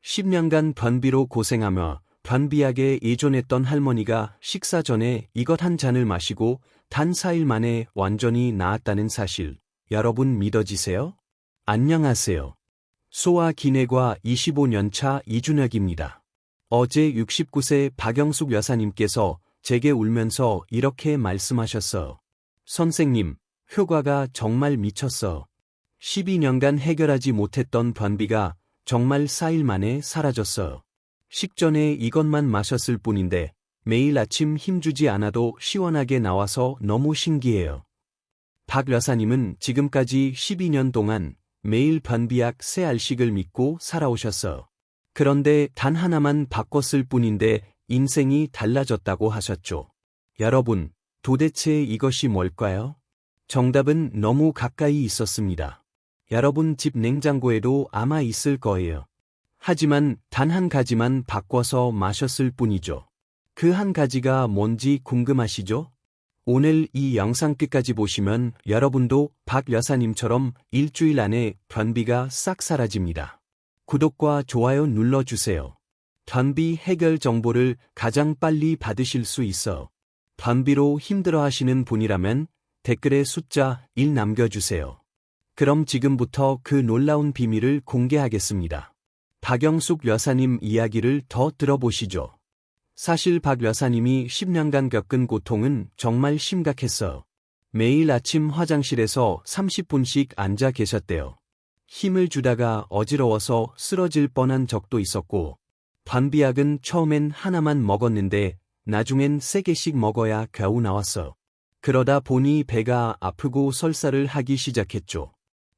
10년간 변비로 고생하며 변비약에 의존했던 할머니가 식사 전에 이것 한 잔을 마시고 단 4일 만에 완전히 나았다는 사실, 여러분 믿어지세요? 안녕하세요. 소아기내과 25년차 이준혁입니다. 어제 69세 박영숙 여사님께서 제게 울면서 이렇게 말씀하셨어. 선생님, 효과가 정말 미쳤어. 12년간 해결하지 못했던 변비가 정말 4일 만에 사라졌어. 식전에 이것만 마셨을 뿐인데 매일 아침 힘주지 않아도 시원하게 나와서 너무 신기해요. 박 여사님은 지금까지 12년 동안 매일 변비약 3알씩을 믿고 살아오셨어. 그런데 단 하나만 바꿨을 뿐인데 인생이 달라졌다고 하셨죠. 여러분, 도대체 이것이 뭘까요? 정답은 너무 가까이 있었습니다. 여러분 집 냉장고에도 아마 있을 거예요. 하지만 단 한 가지만 바꿔서 마셨을 뿐이죠. 그 한 가지가 뭔지 궁금하시죠? 오늘 이 영상 끝까지 보시면 여러분도 박 여사님처럼 일주일 안에 변비가 싹 사라집니다. 구독과 좋아요 눌러주세요. 변비 해결 정보를 가장 빨리 받으실 수 있어. 변비로 힘들어하시는 분이라면 댓글에 숫자 1 남겨주세요. 그럼 지금부터 그 놀라운 비밀을 공개하겠습니다. 박영숙 여사님 이야기를 더 들어보시죠. 사실 박 여사님이 10년간 겪은 고통은 정말 심각했어. 매일 아침 화장실에서 30분씩 앉아 계셨대요. 힘을 주다가 어지러워서 쓰러질 뻔한 적도 있었고, 변비약은 처음엔 하나만 먹었는데 나중엔 3개씩 먹어야 겨우 나왔어. 그러다 보니 배가 아프고 설사를 하기 시작했죠.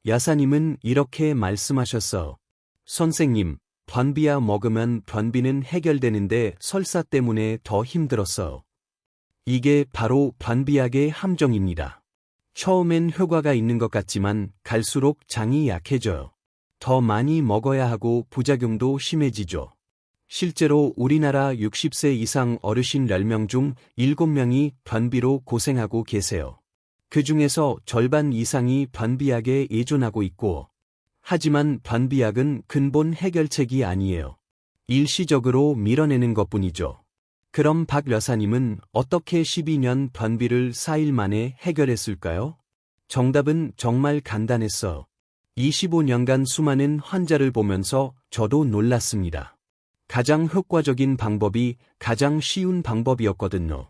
여사님은 이렇게 말씀하셨어. 선생님, 변비약 먹으면 변비는 해결되는데 설사 때문에 더 힘들었어. 이게 바로 변비약의 함정입니다. 처음엔 효과가 있는 것 같지만 갈수록 장이 약해져요. 더 많이 먹어야 하고 부작용도 심해지죠. 실제로 우리나라 60세 이상 어르신 10명 중 7명이 변비로 고생하고 계세요. 그 중에서 절반 이상이 변비약에 의존하고 있고, 하지만 변비약은 근본 해결책이 아니에요. 일시적으로 밀어내는 것뿐이죠. 그럼 박 여사님은 어떻게 12년 변비를 4일 만에 해결했을까요? 정답은 정말 간단했어. 25년간 수많은 환자를 보면서 저도 놀랐습니다. 가장 효과적인 방법이 가장 쉬운 방법이었거든요.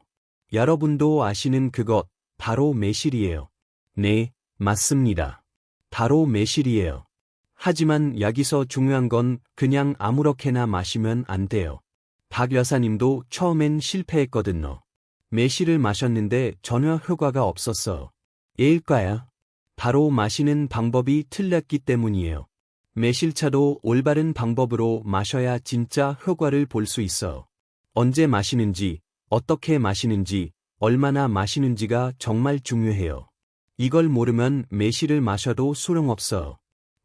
여러분도 아시는 그것, 바로 매실이에요. 네, 맞습니다. 바로 매실이에요. 하지만 여기서 중요한 건 그냥 아무렇게나 마시면 안 돼요. 박 여사님도 처음엔 실패했거든요. 매실을 마셨는데 전혀 효과가 없었어. 왜일까요? 바로 마시는 방법이 틀렸기 때문이에요. 매실차도 올바른 방법으로 마셔야 진짜 효과를 볼 수 있어. 언제 마시는지, 어떻게 마시는지, 얼마나 마시는지가 정말 중요해요. 이걸 모르면 매실을 마셔도 소용없어.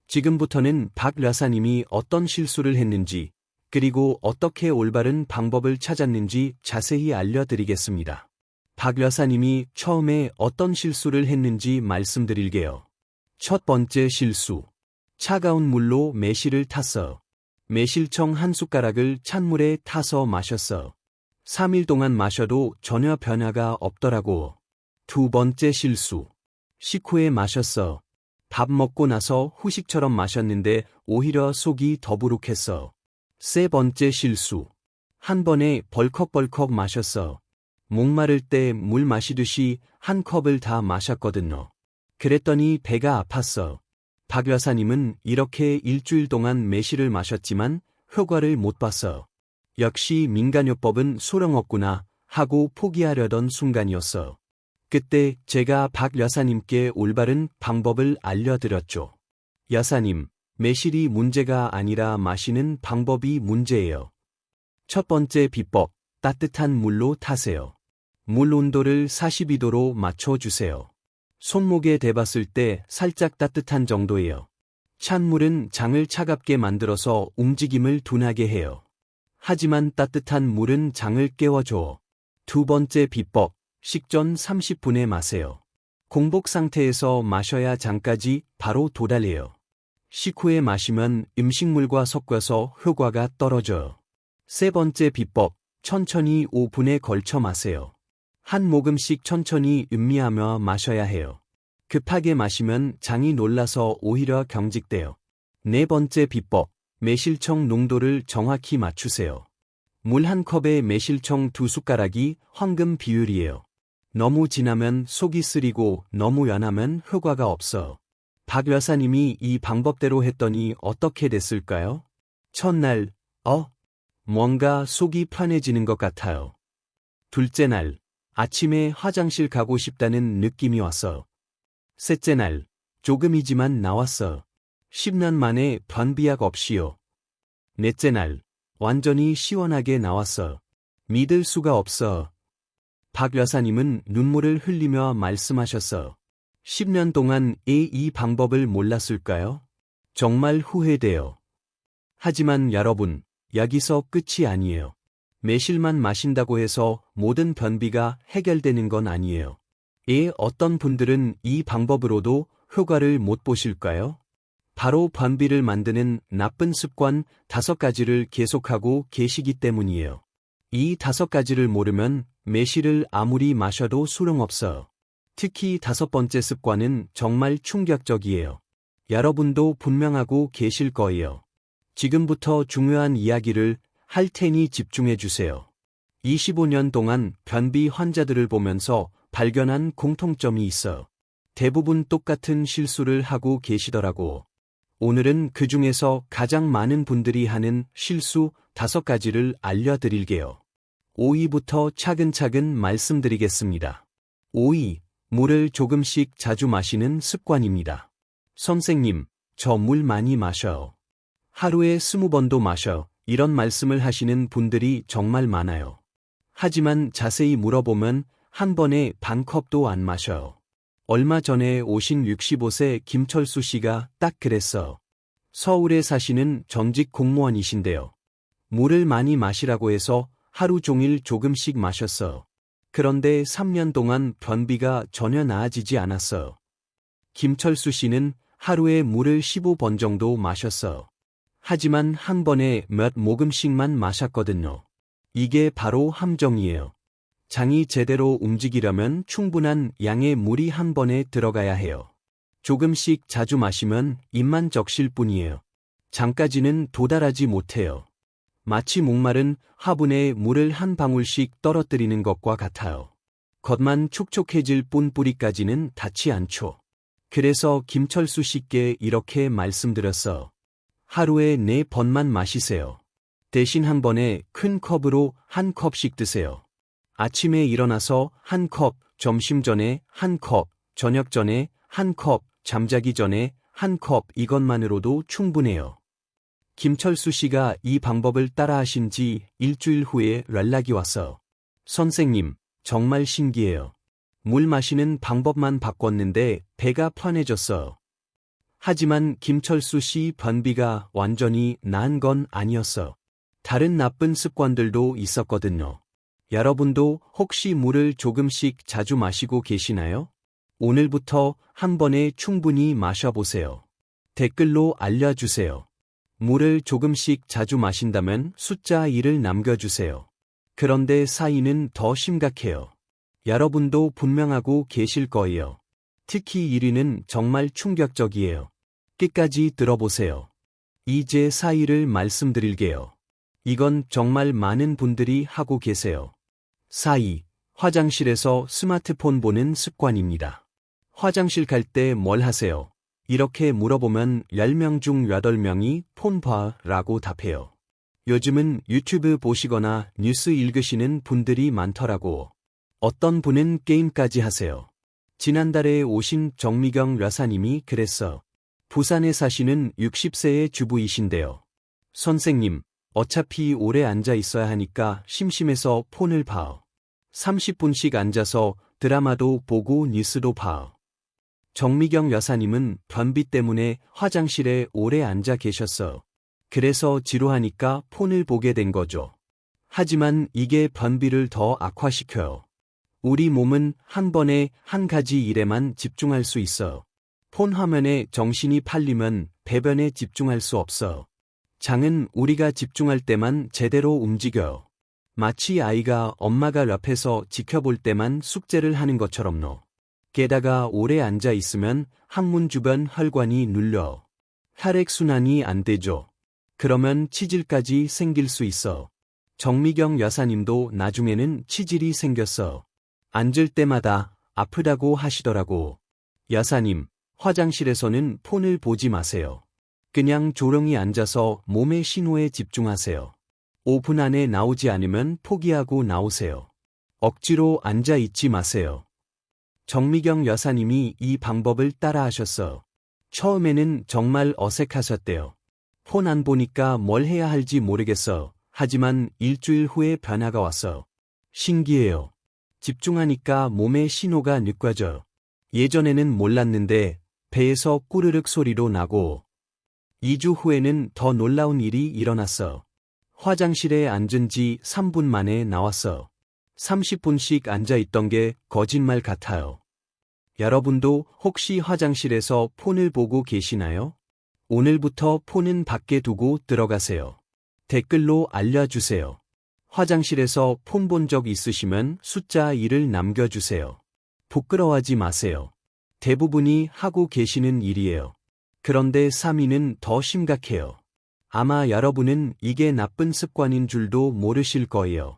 지금부터는 박 여사님이 어떤 실수를 했는지, 그리고 어떻게 올바른 방법을 찾았는지 자세히 알려드리겠습니다. 박 여사님이 처음에 어떤 실수를 했는지 말씀드릴게요. 첫 번째 실수. 차가운 물로 매실을 탔어. 매실청 한 숟가락을 찬물에 타서 마셨어. 3일 동안 마셔도 전혀 변화가 없더라고. 두 번째 실수. 식후에 마셨어. 밥 먹고 나서 후식처럼 마셨는데 오히려 속이 더부룩했어. 세 번째 실수. 한 번에 벌컥벌컥 마셨어. 목마를 때 물 마시듯이 한 컵을 다 마셨거든요. 그랬더니 배가 아팠어. 박 여사님은 이렇게 일주일 동안 매실을 마셨지만 효과를 못 봤어. 역시 민간요법은 소용없구나 하고 포기하려던 순간이었어. 그때 제가 박 여사님께 올바른 방법을 알려드렸죠. 여사님, 매실이 문제가 아니라 마시는 방법이 문제예요. 첫 번째 비법, 따뜻한 물로 타세요. 물 온도를 42도로 맞춰주세요. 손목에 대봤을 때 살짝 따뜻한 정도예요. 찬물은 장을 차갑게 만들어서 움직임을 둔하게 해요. 하지만 따뜻한 물은 장을 깨워줘. 두 번째 비법, 식전 30분에 마세요. 공복 상태에서 마셔야 장까지 바로 도달해요. 식후에 마시면 음식물과 섞여서 효과가 떨어져요. 세 번째 비법, 천천히 5분에 걸쳐 마세요. 한 모금씩 천천히 음미하며 마셔야 해요. 급하게 마시면 장이 놀라서 오히려 경직돼요. 네 번째 비법, 매실청 농도를 정확히 맞추세요. 물 한 컵에 매실청 2숟가락이 황금 비율이에요. 너무 진하면 속이 쓰리고 너무 연하면 효과가 없어요. 박 여사님이 이 방법대로 했더니 어떻게 됐을까요? 첫날, 뭔가 속이 편해지는 것 같아요. 둘째 날, 아침에 화장실 가고 싶다는 느낌이 왔어요. 셋째 날, 조금이지만 나왔어요. 10년 만에 변비약 없이요. 넷째 날, 완전히 시원하게 나왔어요. 믿을 수가 없어. 박 여사님은 눈물을 흘리며 말씀하셨어요. 10년 동안 이 방법을 몰랐을까요? 정말 후회돼요. 하지만 여러분, 여기서 끝이 아니에요. 매실만 마신다고 해서 모든 변비가 해결되는 건 아니에요. 어떤 분들은 이 방법으로도 효과를 못 보실까요? 바로 변비를 만드는 나쁜 습관 5가지를 계속하고 계시기 때문이에요. 이 5가지를 모르면 매실을 아무리 마셔도 소용없어요. 특히 5번째 습관은 정말 충격적이에요. 여러분도 분명하고 계실 거예요. 지금부터 중요한 이야기를 할 테니 집중해 주세요. 25년 동안 변비 환자들을 보면서 발견한 공통점이 있어요. 대부분 똑같은 실수를 하고 계시더라고. 오늘은 그 중에서 가장 많은 분들이 하는 실수 5가지를 알려드릴게요. 5위부터 차근차근 말씀드리겠습니다. 5위, 물을 조금씩 자주 마시는 습관입니다. 선생님, 저 물 많이 마셔요. 하루에 20번도 마셔. 이런 말씀을 하시는 분들이 정말 많아요. 하지만 자세히 물어보면 한 번에 반 컵도 안 마셔요. 얼마 전에 오신 65세 김철수 씨가 딱 그랬어. 서울에 사시는 전직 공무원이신데요. 물을 많이 마시라고 해서 하루 종일 조금씩 마셨어요. 그런데 3년 동안 변비가 전혀 나아지지 않았어요. 김철수 씨는 하루에 물을 15번 정도 마셨어요. 하지만 한 번에 몇 모금씩만 마셨거든요. 이게 바로 함정이에요. 장이 제대로 움직이려면 충분한 양의 물이 한 번에 들어가야 해요. 조금씩 자주 마시면 입만 적실 뿐이에요. 장까지는 도달하지 못해요. 마치 목마른 화분에 물을 한 방울씩 떨어뜨리는 것과 같아요. 겉만 촉촉해질 뿐 뿌리까지는 닿지 않죠. 그래서 김철수 씨께 이렇게 말씀드렸어. 하루에 4번만 마시세요. 대신 한 번에 큰 컵으로 한 컵씩 드세요. 아침에 일어나서 한 컵, 점심 전에 한 컵, 저녁 전에 한 컵, 잠자기 전에 한 컵, 이것만으로도 충분해요. 김철수 씨가 이 방법을 따라하신 지 일주일 후에 연락이 왔어요. 선생님, 정말 신기해요. 물 마시는 방법만 바꿨는데 배가 편해졌어요. 하지만 김철수 씨 변비가 완전히 나은 건 아니었어요. 다른 나쁜 습관들도 있었거든요. 여러분도 혹시 물을 조금씩 자주 마시고 계시나요? 오늘부터 한 번에 충분히 마셔보세요. 댓글로 알려주세요. 물을 조금씩 자주 마신다면 숫자 1을 남겨주세요. 그런데 4위는 더 심각해요. 여러분도 분명하고 계실 거예요. 특히 1위는 정말 충격적이에요. 끝까지 들어보세요. 이제 4위를 말씀드릴게요. 이건 정말 많은 분들이 하고 계세요. 4위, 화장실에서 스마트폰 보는 습관입니다. 화장실 갈 때 뭘 하세요? 이렇게 물어보면 10명 중 8명이 폰 봐 라고 답해요. 요즘은 유튜브 보시거나 뉴스 읽으시는 분들이 많더라고. 어떤 분은 게임까지 하세요. 지난달에 오신 정미경 여사님이 그랬어. 부산에 사시는 60세의 주부이신데요. 선생님, 어차피 오래 앉아 있어야 하니까 심심해서 폰을 봐. 30분씩 앉아서 드라마도 보고 뉴스도 봐. 정미경 여사님은 변비 때문에 화장실에 오래 앉아 계셨어. 그래서 지루하니까 폰을 보게 된 거죠. 하지만 이게 변비를 더 악화시켜요. 우리 몸은 한 번에 한 가지 일에만 집중할 수 있어요. 폰 화면에 정신이 팔리면 배변에 집중할 수 없어. 장은 우리가 집중할 때만 제대로 움직여. 마치 아이가 엄마가 옆에서 지켜볼 때만 숙제를 하는 것처럼요. 게다가 오래 앉아 있으면 항문 주변 혈관이 눌려. 혈액순환이 안 되죠. 그러면 치질까지 생길 수 있어. 정미경 여사님도 나중에는 치질이 생겼어. 앉을 때마다 아프다고 하시더라고. 여사님, 화장실에서는 폰을 보지 마세요. 그냥 조용히 앉아서 몸의 신호에 집중하세요. 5분 안에 나오지 않으면 포기하고 나오세요. 억지로 앉아 있지 마세요. 정미경 여사님이 이 방법을 따라 하셨어. 처음에는 정말 어색하셨대요. 폰 안 보니까 뭘 해야 할지 모르겠어. 하지만 일주일 후에 변화가 왔어. 신기해요. 집중하니까 몸의 신호가 느껴져. 예전에는 몰랐는데 배에서 꾸르륵 소리로 나고 2주 후에는 더 놀라운 일이 일어났어. 화장실에 앉은 지 3분 만에 나왔어. 30분씩 앉아 있던 게 거짓말 같아요. 여러분도 혹시 화장실에서 폰을 보고 계시나요? 오늘부터 폰은 밖에 두고 들어가세요. 댓글로 알려주세요. 화장실에서 폰 본 적 있으시면 숫자 1을 남겨주세요. 부끄러워하지 마세요. 대부분이 하고 계시는 일이에요. 그런데 3위는 더 심각해요. 아마 여러분은 이게 나쁜 습관인 줄도 모르실 거예요.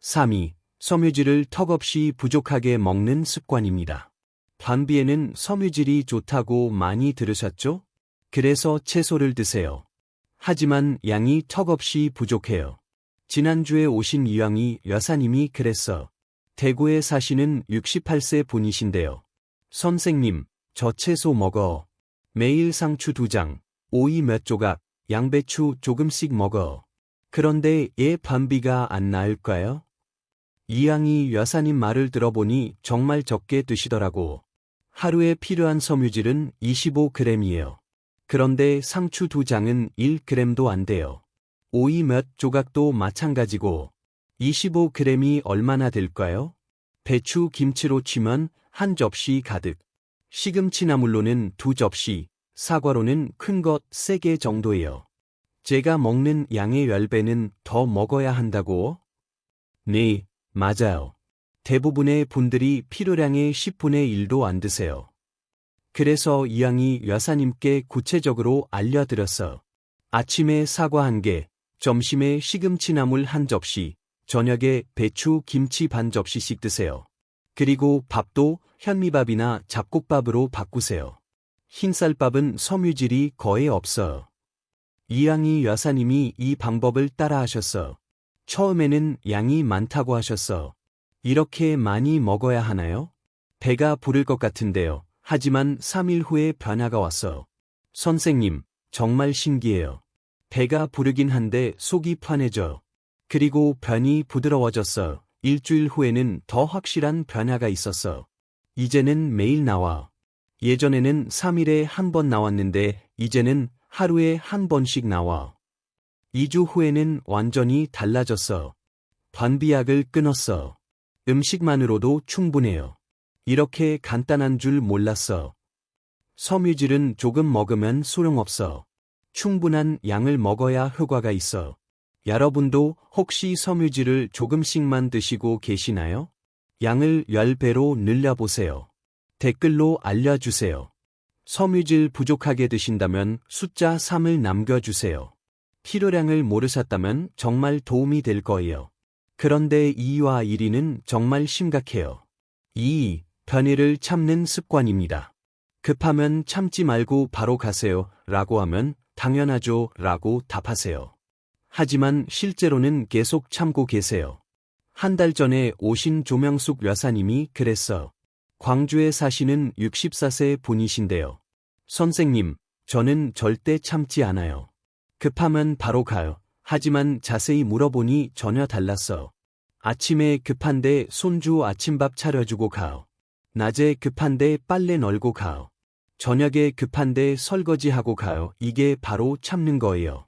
3위, 섬유질을 턱없이 부족하게 먹는 습관입니다. 변비에는 섬유질이 좋다고 많이 들으셨죠? 그래서 채소를 드세요. 하지만 양이 턱없이 부족해요. 지난주에 오신 이왕희 여사님이 그랬어. 대구에 사시는 68세 분이신데요. 선생님, 저 채소 먹어. 매일 상추 2장, 오이 몇 조각, 양배추 조금씩 먹어. 그런데 얘 변비가 안 나을까요? 이양희 여사님 말을 들어보니 정말 적게 드시더라고. 하루에 필요한 섬유질은 25g이에요. 그런데 상추 2장은 1g도 안 돼요. 오이 몇 조각도 마찬가지고 25g이 얼마나 될까요? 배추 김치로 치면 한 접시 가득. 시금치나물로는 2접시, 사과로는 큰 것 3개 정도예요. 제가 먹는 양의 10배는 더 먹어야 한다고? 네, 맞아요. 대부분의 분들이 필요량의 10분의 1도 안 드세요. 그래서 이양희 여사님께 구체적으로 알려드렸어. 아침에 사과 1개, 점심에 시금치나물 1접시, 저녁에 배추 김치 반 접시씩 드세요. 그리고 밥도 현미밥이나 잡곡밥으로 바꾸세요. 흰쌀밥은 섬유질이 거의 없어요. 이양희 여사님이 이 방법을 따라 하셨어. 처음에는 양이 많다고 하셨어. 이렇게 많이 먹어야 하나요? 배가 부를 것 같은데요. 하지만 3일 후에 변화가 왔어. 선생님, 정말 신기해요. 배가 부르긴 한데 속이 편해져. 그리고 변이 부드러워졌어. 일주일 후에는 더 확실한 변화가 있었어. 이제는 매일 나와. 예전에는 3일에 한 번 나왔는데 이제는 하루에 한 번씩 나와. 2주 후에는 완전히 달라졌어. 변비약을 끊었어. 음식만으로도 충분해요. 이렇게 간단한 줄 몰랐어. 섬유질은 조금 먹으면 소용없어. 충분한 양을 먹어야 효과가 있어. 여러분도 혹시 섬유질을 조금씩만 드시고 계시나요? 양을 10배로 늘려보세요. 댓글로 알려주세요. 섬유질 부족하게 드신다면 숫자 3을 남겨주세요. 필요량을 모르셨다면 정말 도움이 될 거예요. 그런데 2위와 1위는 정말 심각해요. 2위, 변이를 참는 습관입니다. 급하면 참지 말고 바로 가세요 라고 하면 당연하죠 라고 답하세요. 하지만 실제로는 계속 참고 계세요. 한 달 전에 오신 조명숙 여사님이 그랬어. 광주에 사시는 64세 분이신데요. 선생님, 저는 절대 참지 않아요. 급하면 바로 가요. 하지만 자세히 물어보니 전혀 달랐어. 아침에 급한데 손주 아침밥 차려주고 가요. 낮에 급한데 빨래 널고 가요. 저녁에 급한데 설거지하고 가요. 이게 바로 참는 거예요.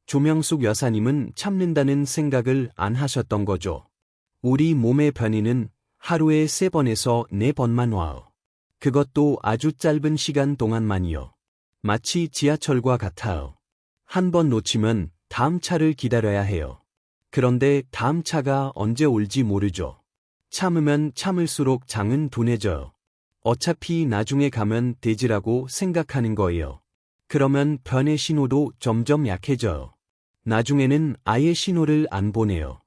조명숙 여사님은 참는다는 생각을 안 하셨던 거죠. 우리 몸의 변이는 하루에 3번에서 4번만 와요. 그것도 아주 짧은 시간 동안만이요. 마치 지하철과 같아요. 한 번 놓치면 다음 차를 기다려야 해요. 그런데 다음 차가 언제 올지 모르죠. 참으면 참을수록 장은 둔해져요. 어차피 나중에 가면 되지라고 생각하는 거예요. 그러면 변의 신호도 점점 약해져요. 나중에는 아예 신호를 안 보내요.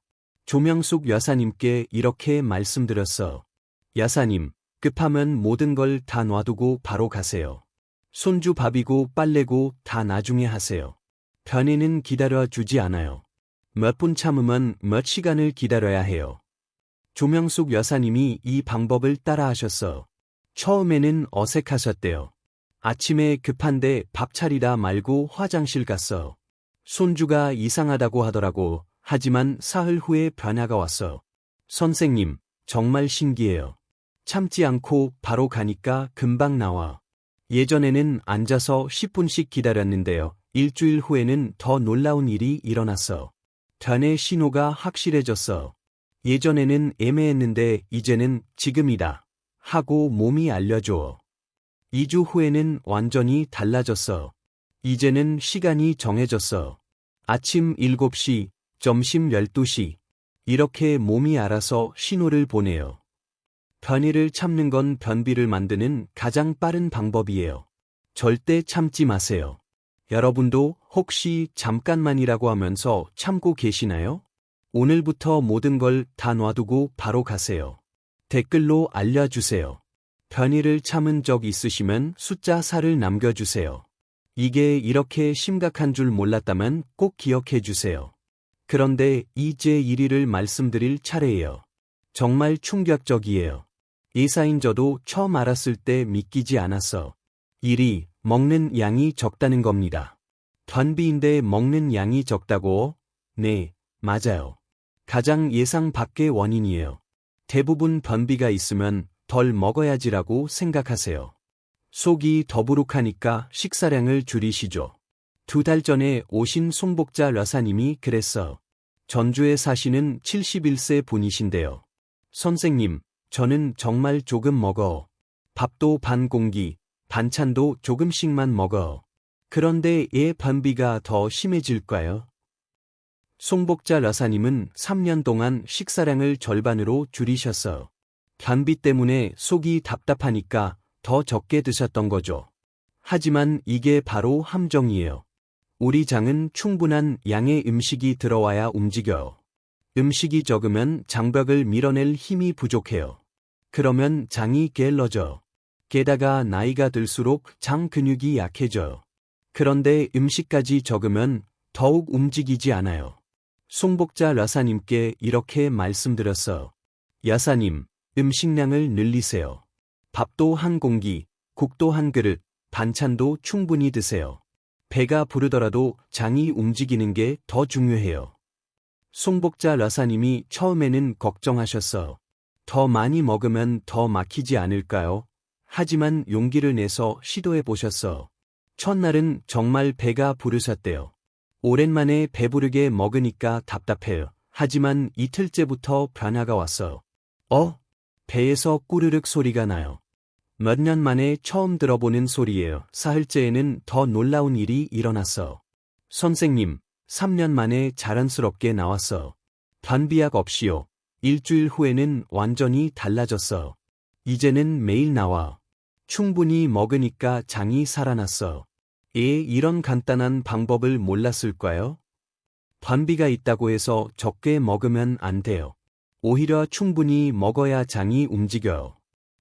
조명숙 여사님께 이렇게 말씀드렸어. 여사님, 급하면 모든 걸 다 놔두고 바로 가세요. 손주 밥이고 빨래고 다 나중에 하세요. 변이는 기다려주지 않아요. 몇 분 참으면 몇 시간을 기다려야 해요. 조명숙 여사님이 이 방법을 따라하셨어. 처음에는 어색하셨대요. 아침에 급한데 밥 차리다 말고 화장실 갔어. 손주가 이상하다고 하더라고. 하지만 사흘 후에 변화가 왔어. 선생님, 정말 신기해요. 참지 않고 바로 가니까 금방 나와. 예전에는 앉아서 10분씩 기다렸는데요. 일주일 후에는 더 놀라운 일이 일어났어. 변의 신호가 확실해졌어. 예전에는 애매했는데 이제는 지금이다 하고 몸이 알려줘. 2주 후에는 완전히 달라졌어. 이제는 시간이 정해졌어. 아침 7시, 점심 12시. 이렇게 몸이 알아서 신호를 보내요. 변이를 참는 건 변비를 만드는 가장 빠른 방법이에요. 절대 참지 마세요. 여러분도 혹시 잠깐만이라고 하면서 참고 계시나요? 오늘부터 모든 걸 다 놔두고 바로 가세요. 댓글로 알려주세요. 변이를 참은 적 있으시면 숫자 4를 남겨주세요. 이게 이렇게 심각한 줄 몰랐다면 꼭 기억해 주세요. 그런데 이제 1위를 말씀드릴 차례예요. 정말 충격적이에요. 예사인 저도 처음 알았을 때 믿기지 않았어. 1위, 먹는 양이 적다는 겁니다. 변비인데 먹는 양이 적다고? 네, 맞아요. 가장 예상 밖의 원인이에요. 대부분 변비가 있으면 덜 먹어야지라고 생각하세요. 속이 더부룩하니까 식사량을 줄이시죠. 2달 전에 오신 송복자 여사님이 그랬어. 전주에 사시는 71세 분이신데요. 선생님, 저는 정말 조금 먹어. 밥도 반 공기, 반찬도 조금씩만 먹어. 그런데 얘 변비가 더 심해질까요? 송복자 여사님은 3년 동안 식사량을 절반으로 줄이셨어요. 변비 때문에 속이 답답하니까 더 적게 드셨던 거죠. 하지만 이게 바로 함정이에요. 우리 장은 충분한 양의 음식이 들어와야 움직여요. 음식이 적으면 장벽을 밀어낼 힘이 부족해요. 그러면 장이 게을러져요. 게다가 나이가 들수록 장 근육이 약해져요. 그런데 음식까지 적으면 더욱 움직이지 않아요. 송복자 여사님께 이렇게 말씀드렸어요. 여사님, 음식량을 늘리세요. 밥도 한 공기, 국도 한 그릇, 반찬도 충분히 드세요. 배가 부르더라도 장이 움직이는 게 더 중요해요. 송복자 여사님이 처음에는 걱정하셨어요. 더 많이 먹으면 더 막히지 않을까요? 하지만 용기를 내서 시도해 보셨어. 첫날은 정말 배가 부르셨대요. 오랜만에 배부르게 먹으니까 답답해요. 하지만 이틀째부터 변화가 왔어요. 배에서 꾸르륵 소리가 나요. 몇 년 만에 처음 들어보는 소리예요. 사흘째에는 더 놀라운 일이 일어났어. 선생님, 3년 만에 자랑스럽게 나왔어. 변비약 없이요. 일주일 후에는 완전히 달라졌어. 이제는 매일 나와. 충분히 먹으니까 장이 살아났어. 이런 간단한 방법을 몰랐을까요? 변비가 있다고 해서 적게 먹으면 안 돼요. 오히려 충분히 먹어야 장이 움직여요.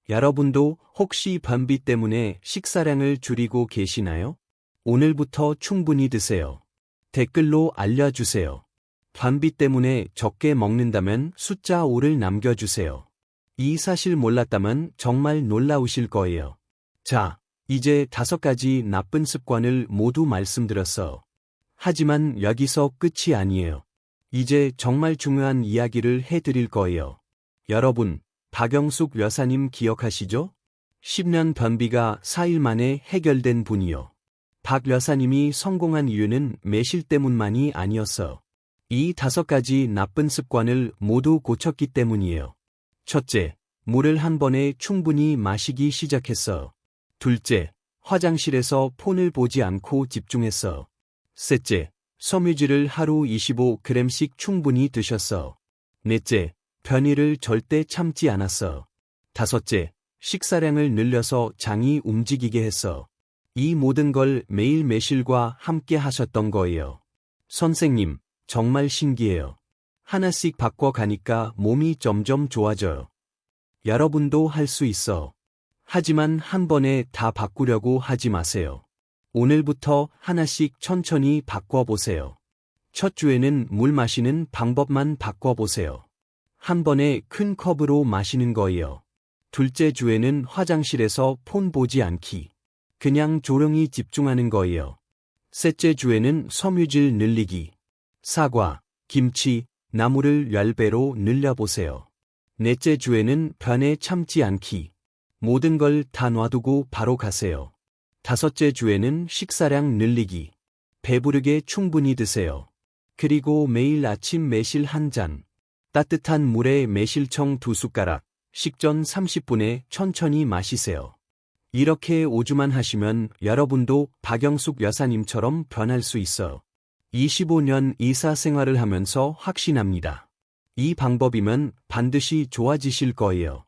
여러분도 혹시 변비 때문에 식사량을 줄이고 계시나요? 오늘부터 충분히 드세요. 댓글로 알려주세요. 변비 때문에 적게 먹는다면 숫자 5를 남겨주세요. 이 사실 몰랐다면 정말 놀라우실 거예요. 자, 이제 5가지 나쁜 습관을 모두 말씀드렸어. 하지만 여기서 끝이 아니에요. 이제 정말 중요한 이야기를 해드릴 거예요. 여러분, 박영숙 여사님 기억하시죠? 10년 변비가 4일 만에 해결된 분이요. 박 여사님이 성공한 이유는 매실 때문만이 아니었어. 이 5가지 나쁜 습관을 모두 고쳤기 때문이에요. 첫째, 물을 한 번에 충분히 마시기 시작했어. 둘째, 화장실에서 폰을 보지 않고 집중했어. 셋째, 섬유질을 하루 25g씩 충분히 드셨어. 넷째, 변이를 절대 참지 않았어. 다섯째, 식사량을 늘려서 장이 움직이게 했어. 이 모든 걸 매일 매실과 함께 하셨던 거예요. 선생님, 정말 신기해요. 하나씩 바꿔가니까 몸이 점점 좋아져요. 여러분도 할 수 있어. 하지만 한 번에 다 바꾸려고 하지 마세요. 오늘부터 하나씩 천천히 바꿔보세요. 첫 주에는 물 마시는 방법만 바꿔보세요. 한 번에 큰 컵으로 마시는 거예요. 둘째 주에는 화장실에서 폰 보지 않기. 그냥 조용히 집중하는 거예요. 셋째 주에는 섬유질 늘리기. 사과, 김치, 나물을 10배로 늘려보세요. 넷째 주에는 변에 참지 않기. 모든 걸 다 놔두고 바로 가세요. 다섯째 주에는 식사량 늘리기. 배부르게 충분히 드세요. 그리고 매일 아침 매실 1잔. 따뜻한 물에 매실청 2숟가락. 식전 30분에 천천히 마시세요. 이렇게 5주만 하시면 여러분도 박영숙 여사님처럼 변할 수 있어요. 25년 의사 생활을 하면서 확신합니다. 이 방법이면 반드시 좋아지실 거예요.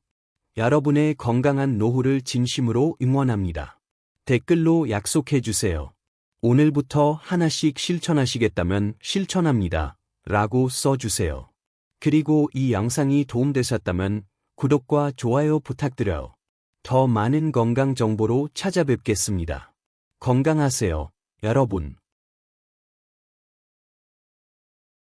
여러분의 건강한 노후를 진심으로 응원합니다. 댓글로 약속해주세요. 오늘부터 하나씩 실천하시겠다면 실천합니다. 라고 써주세요. 그리고 이 영상이 도움되셨다면 구독과 좋아요 부탁드려요. 더 많은 건강 정보로 찾아뵙겠습니다. 건강하세요, 여러분.